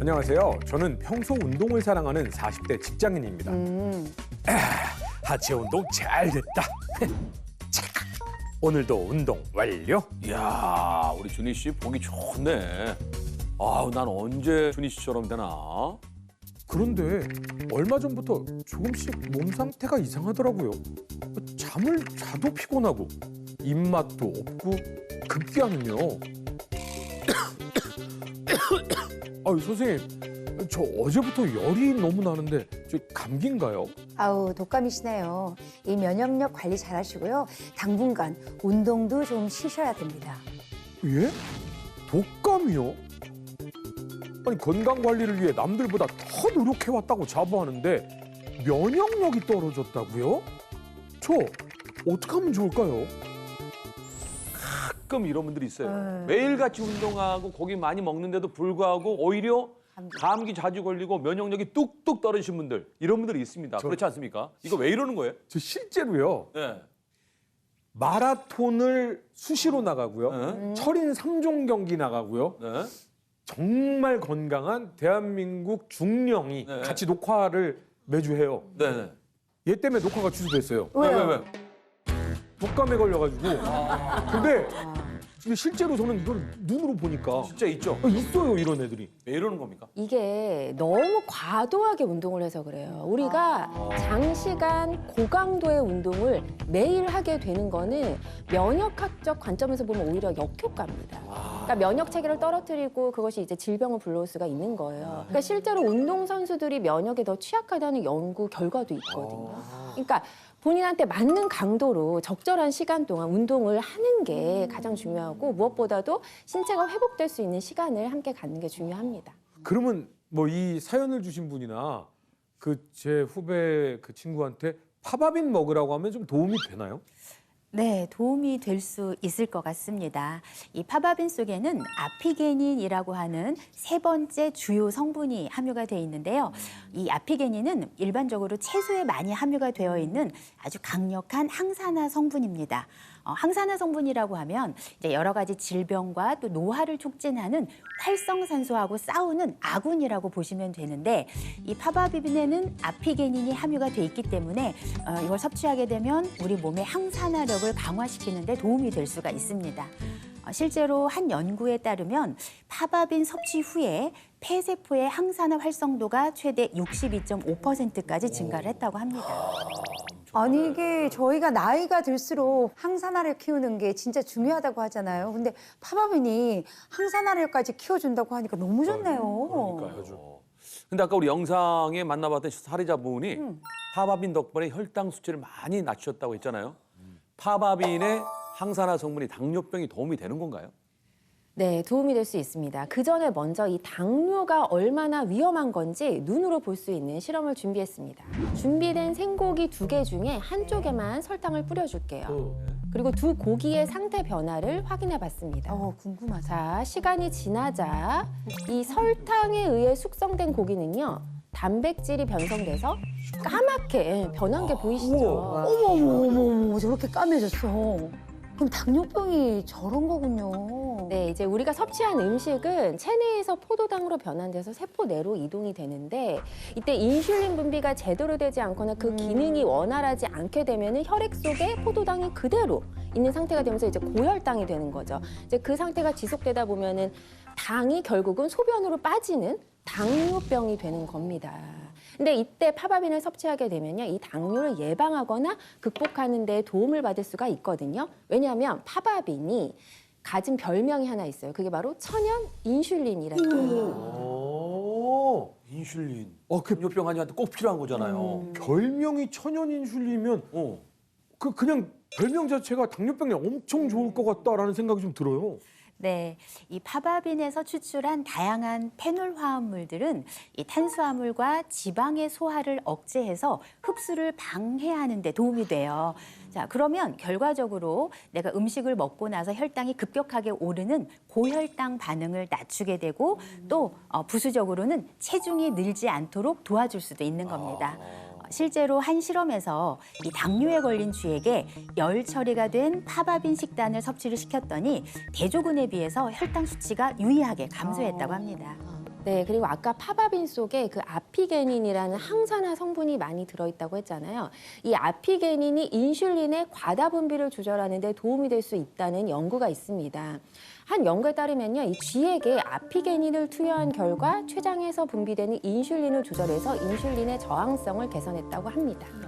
안녕하세요. 저는 평소 운동을 사랑하는 40대 직장인입니다. 하체 운동 잘 됐다. 오늘도 운동 완료. 이야, 우리 준희 씨 보기 좋네. 아우, 난 언제 준희 씨처럼 되나? 그런데 얼마 전부터 조금씩 몸 상태가 이상하더라고요. 잠을 자도 피곤하고 입맛도 없고 급기야는요. 아유 선생님, 저 어제부터 열이 너무 나는데 저 감기인가요? 아우, 독감이시네요. 이 면역력 관리 잘 하시고요. 당분간 운동도 좀 쉬셔야 됩니다. 예? 독감이요? 아니 건강 관리를 위해 남들보다 더 노력해왔다고 자부하는데 면역력이 떨어졌다고요? 저 어떻게 하면 좋을까요? 가끔 이런 분들이 있어요. 네. 매일같이 운동하고 고기 많이 먹는데도 불구하고 오히려 감기 자주 걸리고 면역력이 뚝뚝 떨어지신 분들, 이런 분들이 있습니다. 그렇지 않습니까? 이거 왜 이러는 거예요? 저 실제로요. 네. 마라톤을 수시로 나가고요. 철인 3종 경기 나가고요. 네. 정말 건강한 대한민국 중령이 네. 같이 녹화를 매주 해요. 네. 얘 때문에 녹화가 취소됐어요. 왜요? 독감에 걸려가지고. 근데 실제로 저는 이걸 눈으로 보니까 진짜 있죠? 있어요, 이런 애들이. 왜 이러는 겁니까? 이게 너무 과도하게 운동을 해서 그래요. 우리가 장시간 고강도의 운동을 매일 하게 되는 거는 면역학적 관점에서 보면 오히려 역효과입니다. 그러니까 면역 체계를 떨어뜨리고 그것이 이제 질병을 불러올 수가 있는 거예요. 그러니까 실제로 운동 선수들이 면역에 더 취약하다는 연구 결과도 있거든요. 그러니까 본인한테 맞는 강도로 적절한 시간 동안 운동을 하는 게 가장 중요하고 무엇보다도 신체가 회복될 수 있는 시간을 함께 갖는 게 중요합니다. 그러면 뭐 이 사연을 주신 분이나 그 제 후배 그 친구한테 파바빈 먹으라고 하면 좀 도움이 되나요? 네, 도움이 될 수 있을 것 같습니다. 이 파바빈 속에는 아피게닌이라고 하는 세 번째 주요 성분이 함유가 되어 있는데요. 이 아피게닌은 일반적으로 채소에 많이 함유가 되어 있는 아주 강력한 항산화 성분입니다. 항산화 성분이라고 하면 이제 여러 가지 질병과 또 노화를 촉진하는 활성산소하고 싸우는 아군이라고 보시면 되는데, 이 파바빈에는 아피게닌이 함유가 돼 있기 때문에 이걸 섭취하게 되면 우리 몸의 항산화력을 강화시키는 데 도움이 될 수가 있습니다. 실제로 한 연구에 따르면 파바빈 섭취 후에 폐세포의 항산화 활성도가 최대 62.5%까지 증가를 했다고 합니다. 아니, 이게 저희가 나이가 들수록 항산화를 키우는 게 진짜 중요하다고 하잖아요. 근데 파바빈이 항산화력까지 키워준다고 하니까 너무 좋네요. 그러니까요. 근데 아까 우리 영상에 만나봤던 사례자분이 파바빈 덕분에 혈당 수치를 많이 낮추셨다고 했잖아요. 파바빈의 항산화 성분이 당뇨병에 도움이 되는 건가요? 네, 도움이 될 수 있습니다. 그 전에 먼저 이 당뇨가 얼마나 위험한 건지 눈으로 볼 수 있는 실험을 준비했습니다. 준비된 생고기 2개 중에 한쪽에만 설탕을 뿌려줄게요. 그리고 두 고기의 상태 변화를 확인해 봤습니다. 궁금하다. 자, 시간이 지나자 이 설탕에 의해 숙성된 고기는요, 단백질이 변성돼서 까맣게 변한 게 보이시죠? 어머, 저렇게 까매졌어. 그럼 당뇨병이 저런 거군요. 네, 이제 우리가 섭취한 음식은 체내에서 포도당으로 변환돼서 세포 내로 이동이 되는데, 이때 인슐린 분비가 제대로 되지 않거나 그 기능이 원활하지 않게 되면은 혈액 속에 포도당이 그대로 있는 상태가 되면서 이제 고혈당이 되는 거죠. 이제 그 상태가 지속되다 보면은 당이 결국은 소변으로 빠지는 당뇨병이 되는 겁니다. 근데 이때 파바빈을 섭취하게 되면요, 이 당뇨를 예방하거나 극복하는 데 도움을 받을 수가 있거든요. 왜냐하면 파바빈이 가진 별명이 하나 있어요. 그게 바로 천연 인슐린이라는 거예요. 인슐린. 그 당뇨병 환자한테 꼭 필요한 거잖아요. 별명이 천연 인슐린이면 그냥 별명 자체가 당뇨병에 엄청 좋을 것 같다라는 생각이 좀 들어요. 네, 이 파바빈에서 추출한 다양한 페놀 화합물들은 이 탄수화물과 지방의 소화를 억제해서 흡수를 방해하는 데 도움이 돼요. 자, 그러면 결과적으로 내가 음식을 먹고 나서 혈당이 급격하게 오르는 고혈당 반응을 낮추게 되고 또 부수적으로는 체중이 늘지 않도록 도와줄 수도 있는 겁니다. 실제로 한 실험에서 이 당뇨에 걸린 쥐에게 열 처리가 된 파바빈 식단을 섭취를 시켰더니 대조군에 비해서 혈당 수치가 유의하게 감소했다고 합니다. 네, 그리고 아까 파바빈 속에 그 아피게닌이라는 항산화 성분이 많이 들어있다고 했잖아요. 이 아피게닌이 인슐린의 과다 분비를 조절하는 데 도움이 될 수 있다는 연구가 있습니다. 한 연구에 따르면요, 이 쥐에게 아피게닌을 투여한 결과 췌장에서 분비되는 인슐린을 조절해서 인슐린의 저항성을 개선했다고 합니다.